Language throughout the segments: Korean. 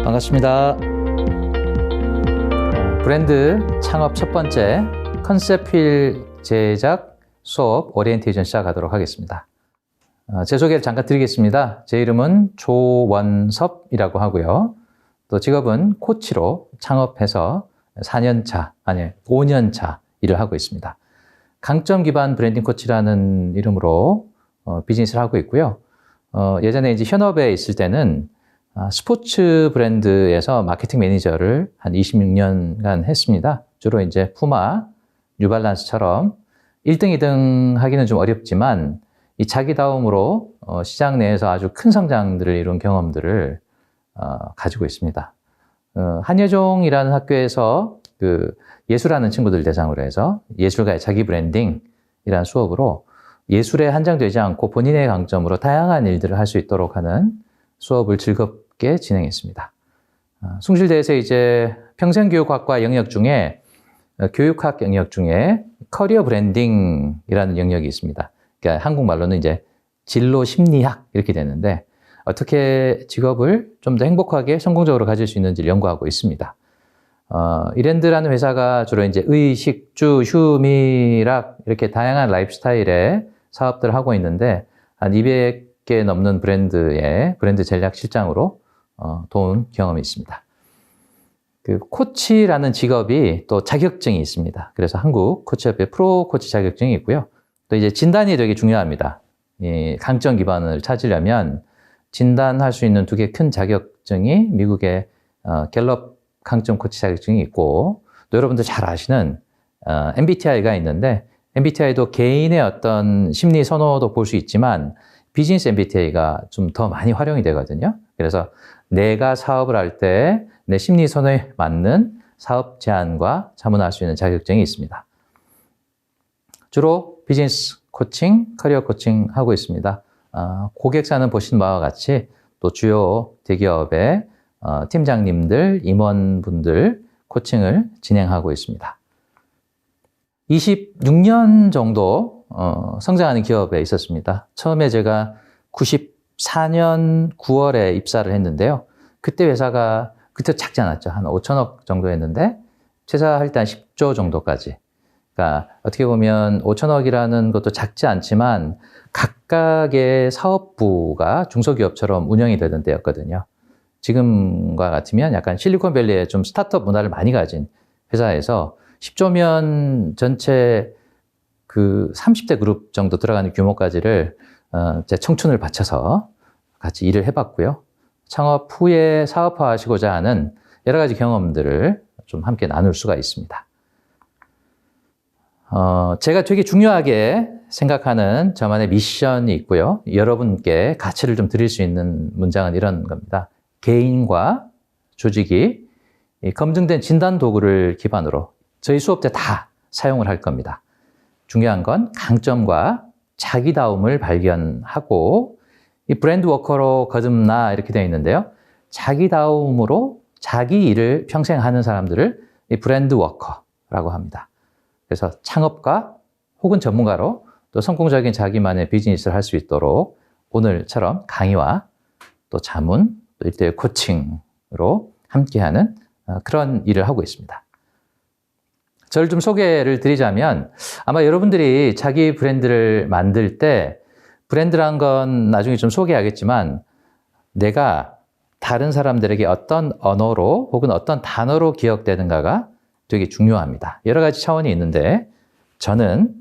반갑습니다. 브랜드 창업 첫 번째 컨셉 휠 제작 수업 오리엔테이션 시작하도록 하겠습니다. 제 소개를 잠깐 드리겠습니다. 제 이름은 조원섭이라고 하고요. 또 직업은 코치로 창업해서 5년차 일을 하고 있습니다. 강점 기반 브랜딩 코치라는 이름으로 비즈니스를 하고 있고요. 예전에 이제 현업에 있을 때는 스포츠 브랜드에서 마케팅 매니저를 한 26년간 했습니다. 주로 이제 푸마, 뉴발란스처럼 1등, 2등 하기는 좀 어렵지만 이 자기다움으로 시장 내에서 아주 큰 성장들을 이룬 경험들을 가지고 있습니다. 한예종이라는 학교에서 그 예술하는 친구들 대상으로 해서 예술가의 자기 브랜딩이라는 수업으로 예술에 한정되지 않고 본인의 강점으로 다양한 일들을 할 수 있도록 하는 수업을 즐겁게 진행했습니다. 숭실대에서 이제 평생교육학과 영역 중에 교육학 영역 중에 커리어 브랜딩이라는 영역이 있습니다. 그러니까 한국말로는 이제 진로 심리학 이렇게 되는데 어떻게 직업을 좀 더 행복하게 성공적으로 가질 수 있는지를 연구하고 있습니다. 이랜드라는 회사가 주로 이제 의식주, 휴미락 이렇게 다양한 라이프스타일의 사업들을 하고 있는데 한 200개 넘는 브랜드의 브랜드 전략 실장으로 도운 경험이 있습니다. 그 코치라는 직업이 또 자격증이 있습니다. 그래서 한국 코치협회 프로 코치 자격증이 있고요. 또 이제 진단이 되게 중요합니다. 이 강점 기반을 찾으려면 진단할 수 있는 두 개 큰 자격증이 미국의 갤럽 강점 코치 자격증이 있고 또 여러분들 잘 아시는 MBTI가 있는데 MBTI도 개인의 어떤 심리 선호도 볼 수 있지만 비즈니스 MBTI가 좀 더 많이 활용이 되거든요. 그래서 내가 사업을 할 때 내 심리 선호에 맞는 사업 제안과 자문할 수 있는 자격증이 있습니다. 주로 비즈니스 코칭, 커리어 코칭 하고 있습니다. 고객사는 보신 바와 같이 또 주요 대기업의 팀장님들, 임원분들 코칭을 진행하고 있습니다. 26년 정도 성장하는 기업에 있었습니다. 처음에 제가 94년 9월에 입사를 했는데요. 그때 회사가 그때 작지 않았죠. 한 5천억 정도 했는데 퇴사할 때 한 10조 정도까지. 그러니까 어떻게 보면 5천억이라는 것도 작지 않지만 각각의 사업부가 중소기업처럼 운영이 되던 때였거든요. 지금과 같으면 약간 실리콘밸리에 좀 스타트업 문화를 많이 가진 회사에서 10조면 전체 그 30대 그룹 정도 들어가는 규모까지를 제 청춘을 바쳐서 같이 일을 해봤고요. 창업 후에 사업화하시고자 하는 여러 가지 경험들을 좀 함께 나눌 수가 있습니다. 제가 되게 중요하게 생각하는 저만의 미션이 있고요. 여러분께 가치를 좀 드릴 수 있는 문장은 이런 겁니다. 개인과 조직이 검증된 진단 도구를 기반으로 저희 수업 때 다 사용을 할 겁니다. 중요한 건 강점과 자기다움을 발견하고 이 브랜드 워커로 거듭나 이렇게 되어 있는데요. 자기다움으로 자기 일을 평생 하는 사람들을 이 브랜드 워커라고 합니다. 그래서 창업가 혹은 전문가로 또 성공적인 자기만의 비즈니스를 할 수 있도록 오늘처럼 강의와 또 자문, 또 1대1 코칭으로 함께하는 그런 일을 하고 있습니다. 저를 좀 소개를 드리자면 아마 여러분들이 자기 브랜드를 만들 때 브랜드란 건 나중에 좀 소개하겠지만 내가 다른 사람들에게 어떤 언어로 혹은 어떤 단어로 기억되는가가 되게 중요합니다. 여러 가지 차원이 있는데 저는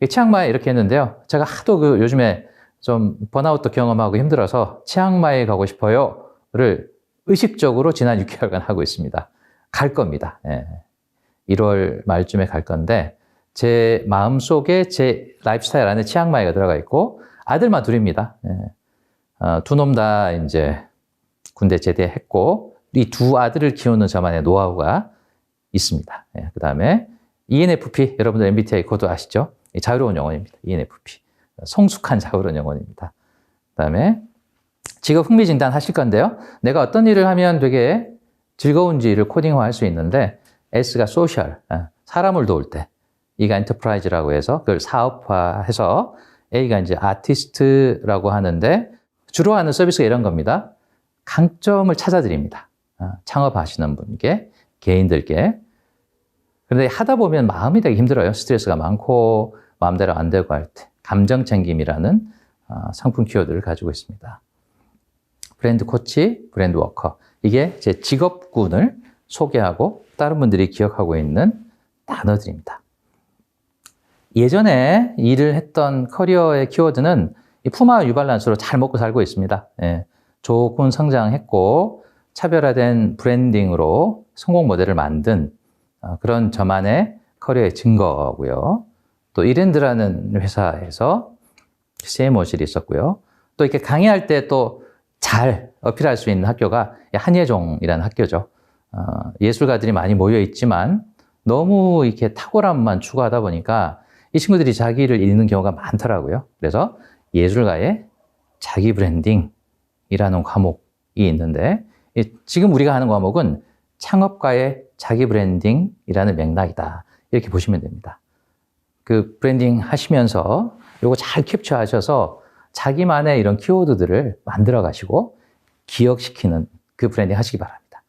치앙마이 이렇게 했는데요. 제가 하도 요즘에 좀 번아웃도 경험하고 힘들어서 치앙마이 가고 싶어요를 의식적으로 지난 6개월간 하고 있습니다. 갈 겁니다. 1월 말쯤에 갈 건데 제 마음속에 제 라이프스타일 안에 치앙마이가 들어가 있고 아들만 둘입니다. 두 놈 다 이제 군대 제대했고 이 두 아들을 키우는 저만의 노하우가 있습니다. 그 다음에 ENFP, 여러분들 MBTI 코드 아시죠? 자유로운 영혼입니다. ENFP. 성숙한 자유로운 영혼입니다. 그 다음에 직업 흥미진단 하실 건데요. 내가 어떤 일을 하면 되게 즐거운지를 코딩화할 수 있는데 S가 소셜, 사람을 도울 때 E가 엔터프라이즈라고 해서 그걸 사업화해서 A가 이제 아티스트라고 하는데 주로 하는 서비스가 이런 겁니다. 강점을 찾아드립니다. 창업하시는 분께, 개인들께. 그런데 하다 보면 마음이 되게 힘들어요. 스트레스가 많고 마음대로 안 되고 할 때. 감정 챙김이라는 상품 키워드를 가지고 있습니다. 브랜드 코치, 브랜드 워커. 이게 제 직업군을 소개하고 다른 분들이 기억하고 있는 단어들입니다. 예전에 일을 했던 커리어의 키워드는 이 푸마와 뉴발란스로 잘 먹고 살고 있습니다. 예, 조금 성장했고 차별화된 브랜딩으로 성공 모델을 만든 그런 저만의 커리어의 증거고요. 또 이랜드라는 회사에서 CMO실이 있었고요. 또 이렇게 강의할 때 또 잘 어필할 수 있는 학교가 한예종이라는 학교죠. 예술가들이 많이 모여 있지만 너무 이렇게 탁월함만 추구하다 보니까 이 친구들이 자기를 잃는 경우가 많더라고요. 그래서 예술가의 자기 브랜딩이라는 과목이 있는데 지금 우리가 하는 과목은 창업가의 자기 브랜딩이라는 맥락이다. 이렇게 보시면 됩니다. 그 브랜딩 하시면서 요거 잘 캡처하셔서 자기만의 이런 키워드들을 만들어 가시고 기억시키는 그 브랜딩 하시기 바랍니다.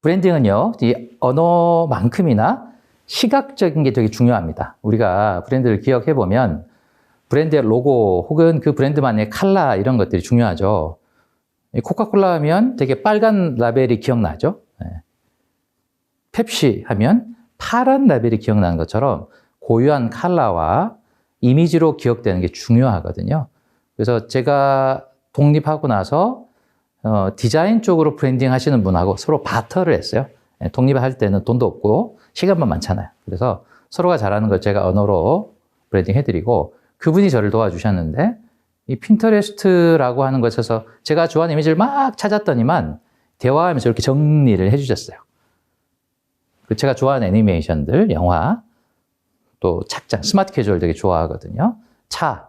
브랜딩은요, 이 언어만큼이나 시각적인 게 되게 중요합니다. 우리가 브랜드를 기억해 보면 브랜드의 로고 혹은 그 브랜드만의 컬러 이런 것들이 중요하죠. 코카콜라 하면 되게 빨간 라벨이 기억나죠. 펩시 하면 파란 라벨이 기억나는 것처럼 고유한 컬러와 이미지로 기억되는 게 중요하거든요. 그래서 제가 독립하고 나서 디자인 쪽으로 브랜딩 하시는 분하고 서로 바터를 했어요. 독립할 때는 돈도 없고 시간만 많잖아요. 그래서 서로가 잘하는 걸 제가 언어로 브랜딩 해드리고 그분이 저를 도와주셨는데 이 핀터레스트라고 하는 것에서 제가 좋아하는 이미지를 막 찾았더니만 대화하면서 이렇게 정리를 해주셨어요. 제가 좋아하는 애니메이션들, 영화, 또 착장, 스마트 캐주얼 되게 좋아하거든요. 차,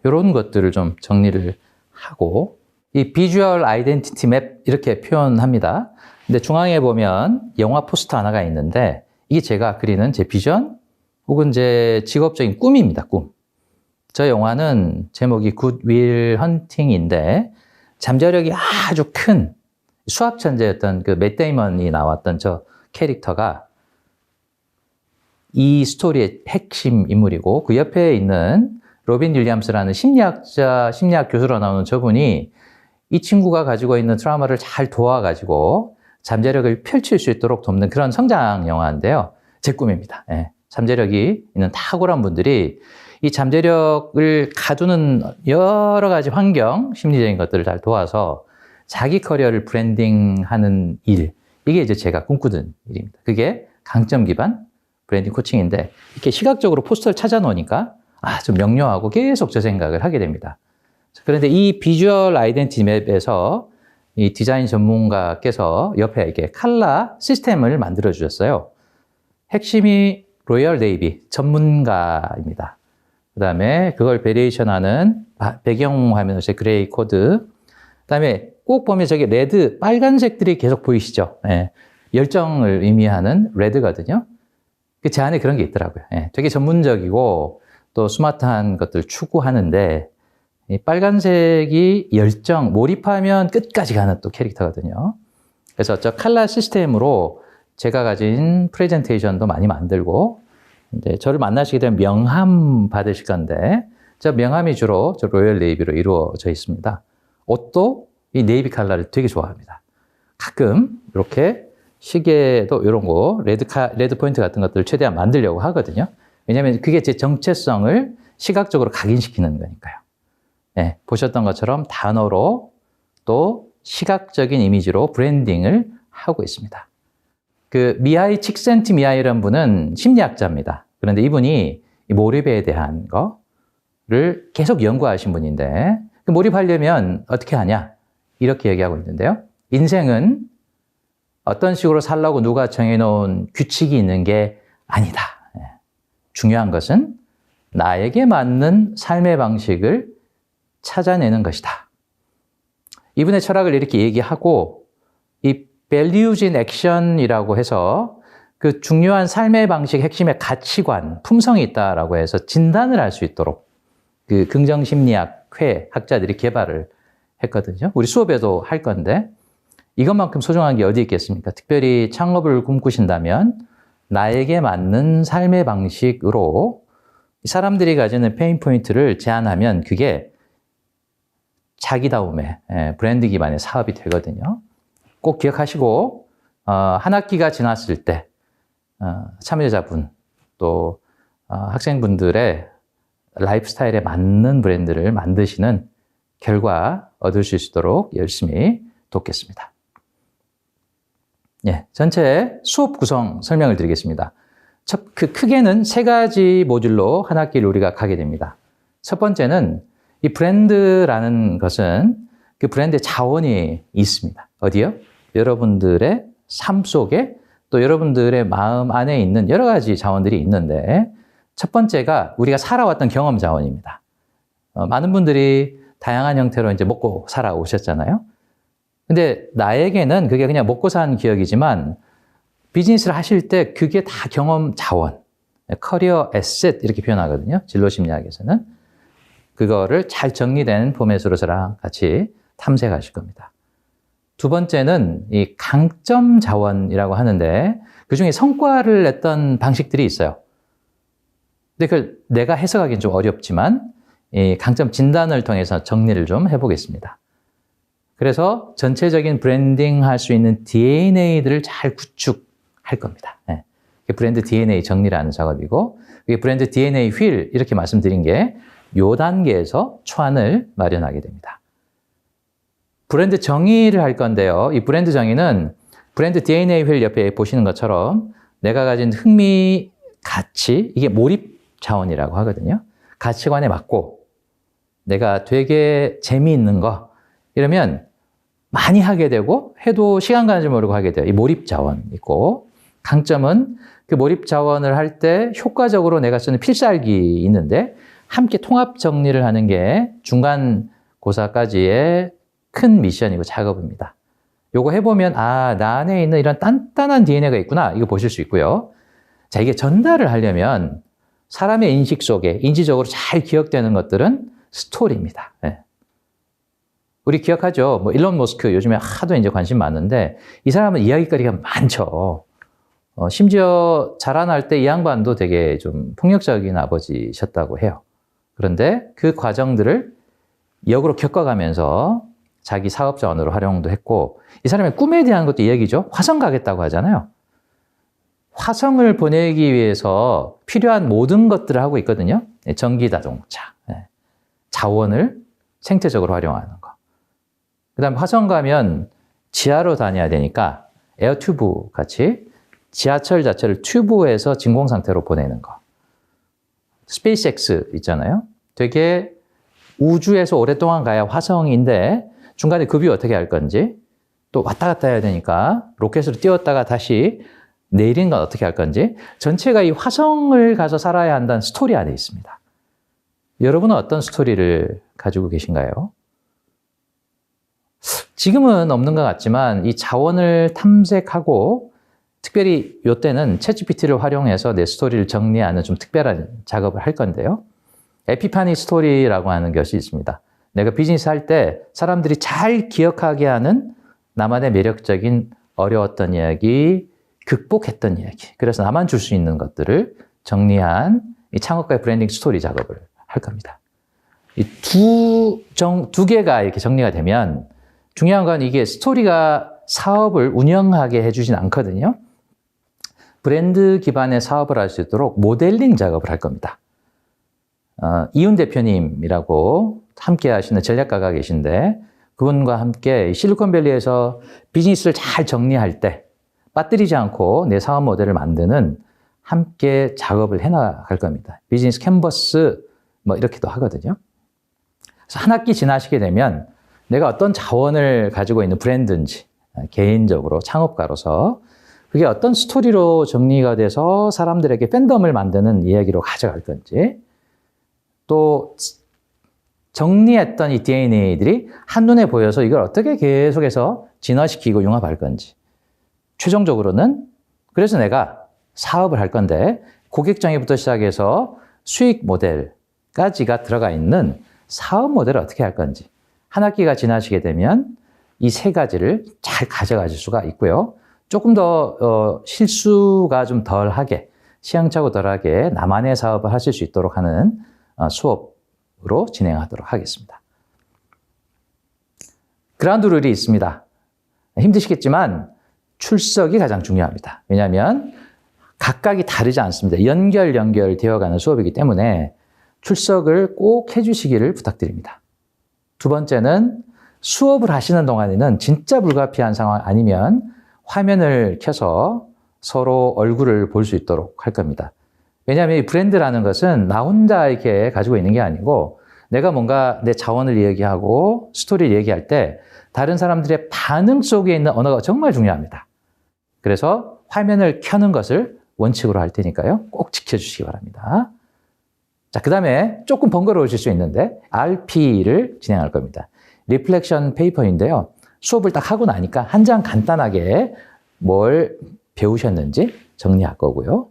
이런 것들을 좀 정리를 하고 이 비주얼 아이덴티티 맵 이렇게 표현합니다. 근데 중앙에 보면 영화 포스터 하나가 있는데 이게 제가 그리는 제 비전 혹은 제 직업적인 꿈입니다. 꿈. 저 영화는 제목이 굿 윌 헌팅인데 잠재력이 아주 큰 수학 천재였던 그 맷 데이먼이 나왔던 저 캐릭터가 이 스토리의 핵심 인물이고 그 옆에 있는 로빈 윌리엄스라는 심리학자, 심리학 교수로 나오는 저분이 이 친구가 가지고 있는 트라우마를 잘 도와가지고 잠재력을 펼칠 수 있도록 돕는 그런 성장 영화인데요. 제 꿈입니다. 예. 잠재력이 있는 탁월한 분들이 이 잠재력을 가두는 여러 가지 환경, 심리적인 것들을 잘 도와서 자기 커리어를 브랜딩하는 일, 이게 이제 제가 꿈꾸던 일입니다. 그게 강점 기반 브랜딩 코칭인데 이렇게 시각적으로 포스터를 찾아 놓으니까 좀 명료하고 계속 저 생각을 하게 됩니다. 그런데 이 비주얼 아이덴티티 맵에서 이 디자인 전문가께서 옆에 이렇게 컬러 시스템을 만들어 주셨어요. 핵심이 로열 네이비 전문가입니다. 그 다음에 그걸 베리에이션하는 배경 화면으로 그레이 코드. 그 다음에 꼭 보면 저기 레드, 빨간색들이 계속 보이시죠? 예, 열정을 의미하는 레드거든요. 제 안에 그런 게 있더라고요. 예, 되게 전문적이고 또 스마트한 것들 추구하는데 이 빨간색이 열정, 몰입하면 끝까지 가는 또 캐릭터거든요. 그래서 저 컬러 시스템으로 제가 가진 프레젠테이션도 많이 만들고 이제 저를 만나시게 되면 명함 받으실 건데 저 명함이 주로 저 로열 네이비로 이루어져 있습니다. 옷도 이 네이비 컬러를 되게 좋아합니다. 가끔 이렇게 시계도 이런 거 레드 포인트 같은 것들을 최대한 만들려고 하거든요. 왜냐하면 그게 제 정체성을 시각적으로 각인시키는 거니까요. 네, 보셨던 것처럼 단어로 또 시각적인 이미지로 브랜딩을 하고 있습니다. 그 미하이 칙센티미하이라는 분은 심리학자입니다. 그런데 이분이 몰입에 대한 거를 계속 연구하신 분인데 몰입하려면 어떻게 하냐? 이렇게 얘기하고 있는데요. 인생은 어떤 식으로 살라고 누가 정해놓은 규칙이 있는 게 아니다. 중요한 것은 나에게 맞는 삶의 방식을 찾아내는 것이다. 이분의 철학을 이렇게 얘기하고 이 values in action이라고 해서 그 중요한 삶의 방식 핵심에 가치관, 품성이 있다라고 해서 진단을 할 수 있도록 그 긍정심리학회 학자들이 개발을 했거든요. 우리 수업에도 할 건데 이것만큼 소중한 게 어디 있겠습니까? 특별히 창업을 꿈꾸신다면 나에게 맞는 삶의 방식으로 사람들이 가지는 페인 포인트를 제안하면 그게 자기다움의 브랜드 기반의 사업이 되거든요. 꼭 기억하시고 한 학기가 지났을 때 참여자분 또 학생분들의 라이프 스타일에 맞는 브랜드를 만드시는 결과 얻으실 수 있도록 열심히 돕겠습니다. 예, 전체 수업 구성 설명을 드리겠습니다. 크게는 3가지 모듈로 한 학기를 우리가 가게 됩니다. 첫 번째는 이 브랜드라는 것은 그 브랜드의 자원이 있습니다. 어디요? 여러분들의 삶 속에 또 여러분들의 마음 안에 있는 여러 가지 자원들이 있는데 첫 번째가 우리가 살아왔던 경험 자원입니다. 많은 분들이 다양한 형태로 이제 먹고 살아오셨잖아요. 근데 나에게는 그게 그냥 먹고 산 기억이지만 비즈니스를 하실 때 그게 다 경험 자원, 커리어 에셋 이렇게 표현하거든요. 진로 심리학에서는. 그거를 잘 정리된 포맷으로 저랑 같이 탐색하실 겁니다. 두 번째는 이 강점 자원이라고 하는데 그중에 성과를 냈던 방식들이 있어요. 근데 그걸 내가 해석하기는 좀 어렵지만 이 강점 진단을 통해서 정리를 좀 해보겠습니다. 그래서 전체적인 브랜딩 할 수 있는 DNA들을 잘 구축할 겁니다. 네. 브랜드 DNA 정리라는 작업이고 이게 브랜드 DNA 휠 이렇게 말씀드린 게 요 단계에서 초안을 마련하게 됩니다. 브랜드 정의를 할 건데요. 이 브랜드 정의는 브랜드 DNA 휠 옆에 보시는 것처럼 내가 가진 흥미, 가치, 이게 몰입 자원이라고 하거든요. 가치관에 맞고 내가 되게 재미있는 거 이러면 많이 하게 되고 해도 시간 가는 줄 모르고 하게 돼요. 이 몰입 자원 있고 강점은 그 몰입 자원을 할 때 효과적으로 내가 쓰는 필살기 있는데 함께 통합 정리를 하는 게 중간고사까지의 큰 미션이고 작업입니다. 요거 해보면 나 안에 있는 이런 단단한 DNA가 있구나 이거 보실 수 있고요. 자, 이게 전달을 하려면 사람의 인식 속에 인지적으로 잘 기억되는 것들은 스토리입니다. 네. 우리 기억하죠? 뭐 일론 머스크 요즘에 하도 이제 관심 많은데 이 사람은 이야기거리가 많죠. 심지어 자라날 때 이 양반도 되게 좀 폭력적인 아버지셨다고 해요. 그런데 그 과정들을 역으로 겪어가면서 자기 사업 자원으로 활용도 했고 이 사람의 꿈에 대한 것도 이야기죠. 화성 가겠다고 하잖아요. 화성을 보내기 위해서 필요한 모든 것들을 하고 있거든요. 전기 자동차, 자원을 생태적으로 활용하는 거. 그 다음에 화성 가면 지하로 다녀야 되니까 에어튜브 같이 지하철 자체를 튜브에서 진공 상태로 보내는 거. 스페이스X 있잖아요. 되게 우주에서 오랫동안 가야 화성인데 중간에 급유 어떻게 할 건지 또 왔다 갔다 해야 되니까 로켓으로 띄웠다가 다시 내리는 건 어떻게 할 건지 전체가 이 화성을 가서 살아야 한다는 스토리 안에 있습니다. 여러분은 어떤 스토리를 가지고 계신가요? 지금은 없는 것 같지만 이 자원을 탐색하고 특별히 이때는 챗GPT를 활용해서 내 스토리를 정리하는 좀 특별한 작업을 할 건데요. 에피파니 스토리라고 하는 것이 있습니다. 내가 비즈니스 할 때 사람들이 잘 기억하게 하는 나만의 매력적인 어려웠던 이야기, 극복했던 이야기. 그래서 나만 줄 수 있는 것들을 정리한 이 창업가의 브랜딩 스토리 작업을 할 겁니다. 이 두 개가 이렇게 정리가 되면 중요한 건 이게 스토리가 사업을 운영하게 해주진 않거든요. 브랜드 기반의 사업을 할 수 있도록 모델링 작업을 할 겁니다. 이훈 대표님이라고 함께 하시는 전략가가 계신데 그분과 함께 실리콘밸리에서 비즈니스를 잘 정리할 때 빠뜨리지 않고 내 사업 모델을 만드는 함께 작업을 해나갈 겁니다. 비즈니스 캔버스 뭐 이렇게도 하거든요. 그래서 한 학기 지나시게 되면 내가 어떤 자원을 가지고 있는 브랜드인지 개인적으로 창업가로서 그게 어떤 스토리로 정리가 돼서 사람들에게 팬덤을 만드는 이야기로 가져갈 건지 또 정리했던 이 DNA들이 한눈에 보여서 이걸 어떻게 계속해서 진화시키고 융합할 건지 최종적으로는 그래서 내가 사업을 할 건데 고객 정의부터 시작해서 수익 모델까지가 들어가 있는 사업 모델을 어떻게 할 건지 한 학기가 지나시게 되면 이 세 가지를 잘 가져가실 수가 있고요. 조금 더 실수가 좀 덜하게 시행착오 덜하게 나만의 사업을 하실 수 있도록 하는 수업으로 진행하도록 하겠습니다. 그라운드 룰이 있습니다. 힘드시겠지만 출석이 가장 중요합니다. 왜냐하면 각각이 다르지 않습니다. 연결되어 가는 수업이기 때문에 출석을 꼭 해주시기를 부탁드립니다. 두 번째는 수업을 하시는 동안에는 진짜 불가피한 상황 아니면 화면을 켜서 서로 얼굴을 볼 수 있도록 할 겁니다. 왜냐하면 이 브랜드라는 것은 나 혼자 이렇게 가지고 있는 게 아니고 내가 뭔가 내 자원을 얘기하고 스토리를 얘기할 때 다른 사람들의 반응 속에 있는 언어가 정말 중요합니다. 그래서 화면을 켜는 것을 원칙으로 할 테니까요. 꼭 지켜주시기 바랍니다. 자, 그 다음에 조금 번거로우실 수 있는데 RP를 진행할 겁니다. 리플렉션 페이퍼인데요. 수업을 딱 하고 나니까 한 장 간단하게 뭘 배우셨는지 정리할 거고요.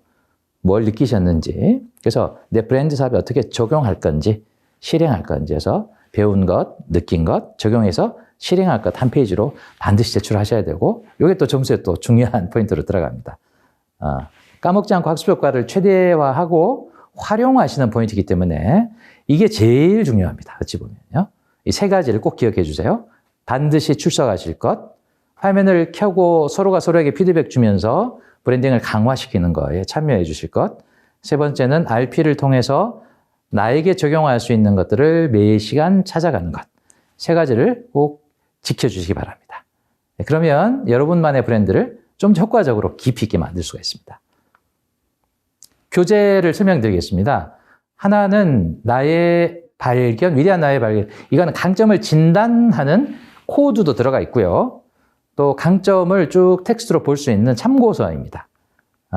뭘 느끼셨는지, 그래서 내 브랜드 사업에 어떻게 적용할 건지, 실행할 건지 해서 배운 것, 느낀 것, 적용해서 실행할 것 한 페이지로 반드시 제출하셔야 되고, 이게 또 점수에 또 중요한 포인트로 들어갑니다. 까먹지 않고 학습 효과를 최대화하고 활용하시는 포인트이기 때문에 이게 제일 중요합니다. 어찌 보면요. 이 세 가지를 꼭 기억해 주세요. 반드시 출석하실 것, 화면을 켜고 서로가 서로에게 피드백 주면서 브랜딩을 강화시키는 거에 참여해 주실 것, 세 번째는 RP를 통해서 나에게 적용할 수 있는 것들을 매 시간 찾아가는 것, 세 가지를 꼭 지켜주시기 바랍니다. 그러면 여러분만의 브랜드를 좀 효과적으로 깊이 있게 만들 수가 있습니다. 교재를 설명드리겠습니다. 하나는 나의 발견, 위대한 나의 발견. 이거는 강점을 진단하는 코드도 들어가 있고요. 또 강점을 쭉 텍스트로 볼 수 있는 참고서입니다.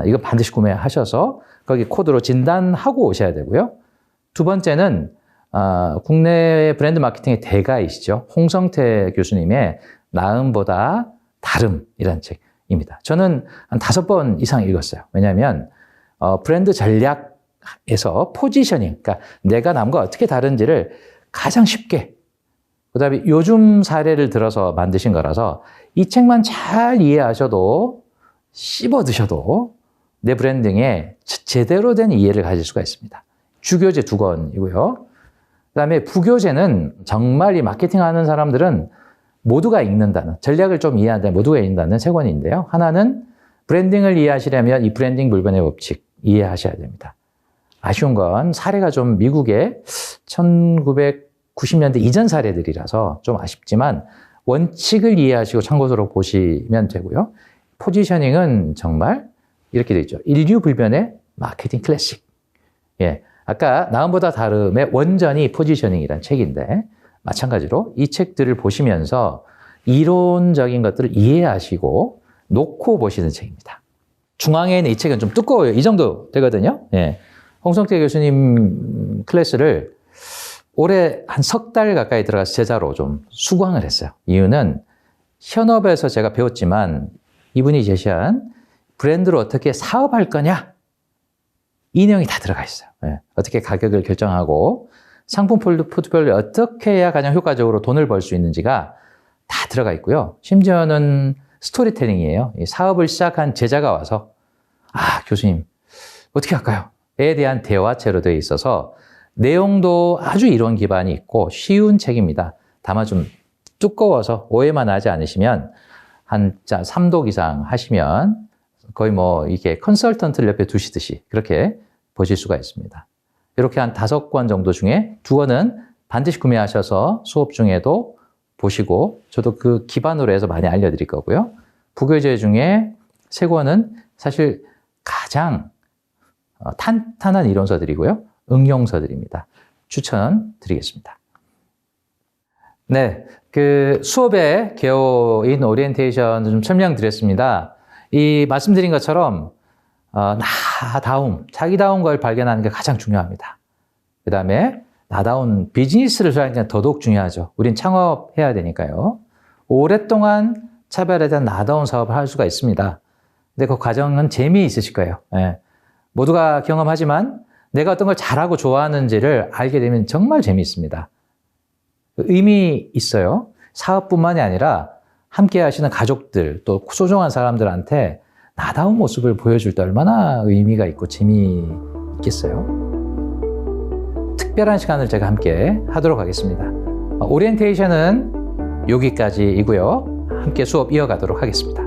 이거 반드시 구매하셔서 거기 코드로 진단하고 오셔야 되고요. 두 번째는 국내 브랜드 마케팅의 대가이시죠. 홍성태 교수님의 나음보다 다름이라는 책입니다. 저는 한 5번 이상 읽었어요. 왜냐하면 브랜드 전략에서 포지셔닝, 그러니까 내가 남과 어떻게 다른지를 가장 쉽게, 그 다음에 요즘 사례를 들어서 만드신 거라서 이 책만 잘 이해하셔도 씹어 드셔도 내 브랜딩에 제대로 된 이해를 가질 수가 있습니다. 주교재 2권이고요. 그 다음에 부교재는 정말 이 마케팅 하는 사람들은 모두가 읽는다는, 전략을 좀 이해한다면 모두가 읽는다는 3권인데요. 하나는 브랜딩을 이해하시려면 이 브랜딩 불변의 법칙 이해하셔야 됩니다. 아쉬운 건 사례가 좀 미국의 1990년대 이전 사례들이라서 좀 아쉽지만 원칙을 이해하시고 참고서로 보시면 되고요. 포지셔닝은 정말 이렇게 되어 있죠. 인류 불변의 마케팅 클래식. 예, 아까 나음보다 다름의 원전이 포지셔닝이라는 책인데 마찬가지로 이 책들을 보시면서 이론적인 것들을 이해하시고 놓고 보시는 책입니다. 중앙에 있는 이 책은 좀 두꺼워요. 이 정도 되거든요. 예. 홍성태 교수님 클래스를 올해 한 3달 가까이 들어가서 제자로 좀 수강을 했어요. 이유는 현업에서 제가 배웠지만 이분이 제시한 브랜드로 어떻게 사업할 거냐? 이 내용이 다 들어가 있어요. 예. 어떻게 가격을 결정하고 상품 포트폴리오 어떻게 해야 가장 효과적으로 돈을 벌 수 있는지가 다 들어가 있고요. 심지어는 스토리텔링이에요. 이 사업을 시작한 제자가 와서 교수님 어떻게 할까요? 에 대한 대화체로 되어 있어서 내용도 아주 이론 기반이 있고 쉬운 책입니다. 다만 좀 두꺼워서 오해만 하지 않으시면 한 3독 이상 하시면 거의 뭐 이게 컨설턴트를 옆에 두시듯이 그렇게 보실 수가 있습니다. 이렇게 한 5권 정도 중에 2권은 반드시 구매하셔서 수업 중에도 보시고 저도 그 기반으로 해서 많이 알려드릴 거고요. 부교재 중에 3권은 사실 가장 탄탄한 이론서들이고요. 응용서들입니다. 추천드리겠습니다. 네, 그 수업의 개요인 오리엔테이션 좀 설명드렸습니다. 이 말씀드린 것처럼 나다움, 자기다운 걸 발견하는 게 가장 중요합니다. 그 다음에 나다운 비즈니스를 하는 게 더더욱 중요하죠. 우린 창업해야 되니까요. 오랫동안 차별에 대한 나다운 사업을 할 수가 있습니다. 근데 그 과정은 재미있으실 거예요. 예. 모두가 경험하지만 내가 어떤 걸 잘하고 좋아하는지를 알게 되면 정말 재미있습니다. 의미 있어요. 사업뿐만이 아니라 함께 하시는 가족들, 또 소중한 사람들한테 나다운 모습을 보여줄 때 얼마나 의미가 있고 재미있겠어요. 특별한 시간을 제가 함께 하도록 하겠습니다. 오리엔테이션은 여기까지이고요. 함께 수업 이어가도록 하겠습니다.